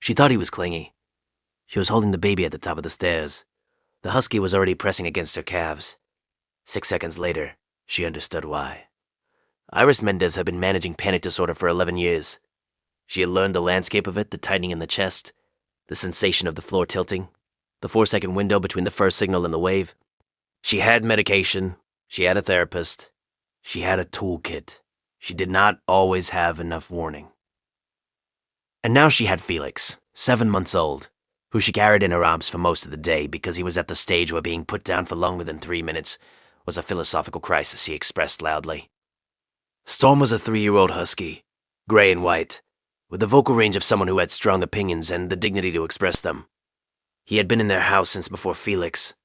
She thought he was clingy. She was holding the baby at the top of the stairs. The Husky was already pressing against her calves. 6 seconds later, she understood why. Iris Mendez had been managing panic disorder for 11 years. She had learned the landscape of it, the tightening in the chest, the sensation of the floor tilting, the 4-second window between the first signal and the wave. She had medication. She had a therapist. She had a toolkit. She did not always have enough warning. And now she had Felix, 7 months old, who she carried in her arms for most of the day because he was at the stage where being put down for longer than 3 minutes was a philosophical crisis, he expressed loudly. Storm was a 3-year-old husky, gray and white, with the vocal range of someone who had strong opinions and the dignity to express them. He had been in their house since before Felix.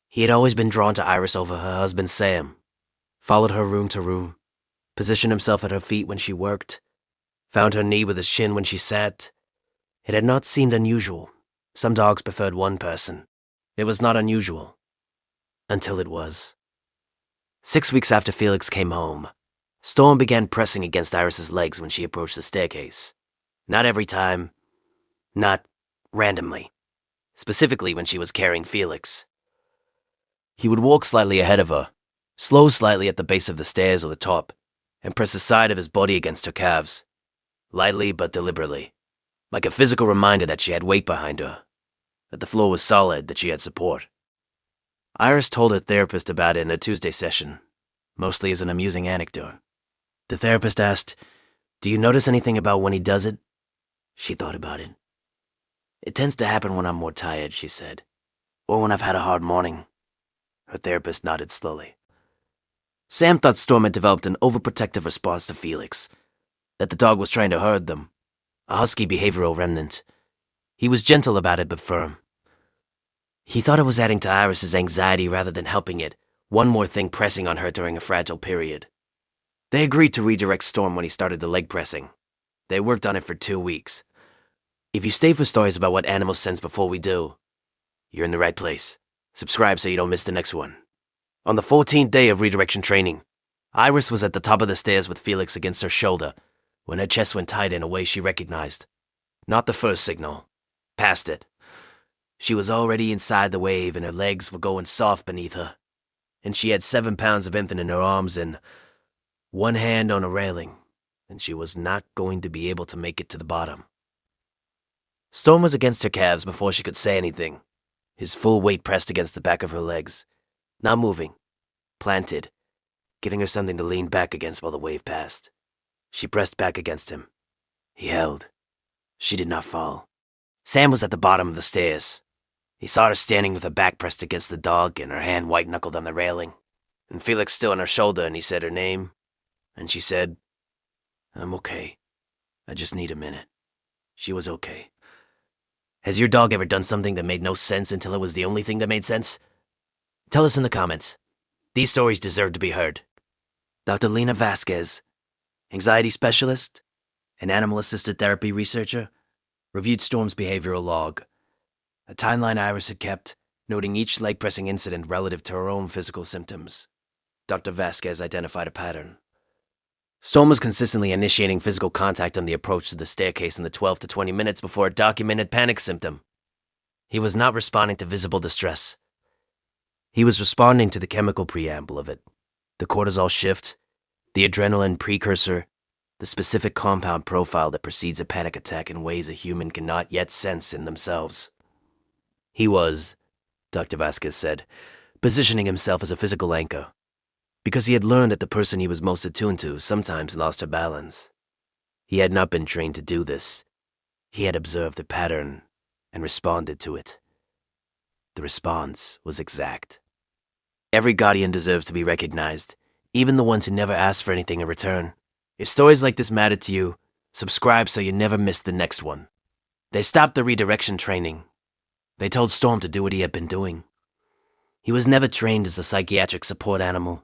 He had always been drawn to Iris over her husband Sam, followed her room to room, positioned himself at her feet when she worked, found her knee with his chin when she sat. It had not seemed unusual. Some dogs preferred one person. It was not unusual. Until it was. 6 weeks after Felix came home, Storm began pressing against Iris's legs when she approached the staircase. Not every time. Not randomly. Specifically when she was carrying Felix. He would walk slightly ahead of her, slow slightly at the base of the stairs or the top, and press the side of his body against her calves. Lightly but deliberately, like a physical reminder that she had weight behind her, that the floor was solid, that she had support. Iris told her therapist about it in a Tuesday session, mostly as an amusing anecdote. The therapist asked, "Do you notice anything about when he does it?" She thought about it. "It tends to happen when I'm more tired," she said, "or when I've had a hard morning." Her therapist nodded slowly. Sam thought Storm had developed an overprotective response to Felix, that the dog was trying to herd them, a husky behavioral remnant. He was gentle about it but firm. He thought it was adding to Iris's anxiety rather than helping it, one more thing pressing on her during a fragile period. They agreed to redirect Storm when he started the leg pressing. They worked on it for 2 weeks. If you stay for stories about what animals sense before we do, you're in the right place. Subscribe so you don't miss the next one. On the 14th day of redirection training, Iris was at the top of the stairs with Felix against her shoulder when her chest went tight in a way she recognized. Not the first signal. Past it. She was already inside the wave and her legs were going soft beneath her. And she had 7 pounds of infant in her arms and one hand on a railing, and she was not going to be able to make it to the bottom. Storm was against her calves before she could say anything, his full weight pressed against the back of her legs, not moving, planted, giving her something to lean back against while the wave passed. She pressed back against him. He held. She did not fall. Sam was at the bottom of the stairs. He saw her standing with her back pressed against the dog and her hand white-knuckled on the railing, and Felix still on her shoulder, and he said her name, and she said, "I'm okay. I just need a minute." She was okay. Has your dog ever done something that made no sense until it was the only thing that made sense? Tell us in the comments. These stories deserve to be heard. Dr. Lena Vasquez, anxiety specialist and animal-assisted therapy researcher, reviewed Storm's behavioral log, a timeline Iris had kept, noting each leg-pressing incident relative to her own physical symptoms. Dr. Vasquez identified a pattern. Storm was consistently initiating physical contact on the approach to the staircase in the 12 to 20 minutes before a documented panic symptom. He was not responding to visible distress. He was responding to the chemical preamble of it, the cortisol shift, the adrenaline precursor, the specific compound profile that precedes a panic attack in ways a human cannot yet sense in themselves. He was, Dr. Vasquez said, positioning himself as a physical anchor, because he had learned that the person he was most attuned to sometimes lost her balance. He had not been trained to do this. He had observed the pattern and responded to it. The response was exact. Every guardian deserves to be recognized, even the ones who never ask for anything in return. If stories like this matter to you, subscribe so you never miss the next one. They stopped the redirection training. They told Storm to do what he had been doing. He was never trained as a psychiatric support animal.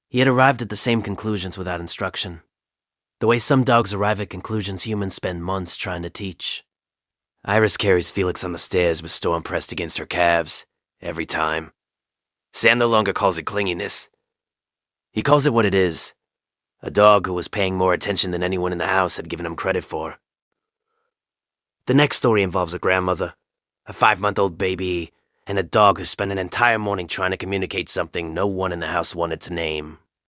He had arrived at the same conclusions without instruction. The way some dogs arrive at conclusions humans spend months trying to teach. Iris carries Felix on the stairs with Storm pressed against her calves, every time. Sam no longer calls it clinginess. He calls it what it is. A dog who was paying more attention than anyone in the house had given him credit for. The next story involves a grandmother, a 5-month-old baby, and a dog who spent an entire morning trying to communicate something no one in the house wanted to name.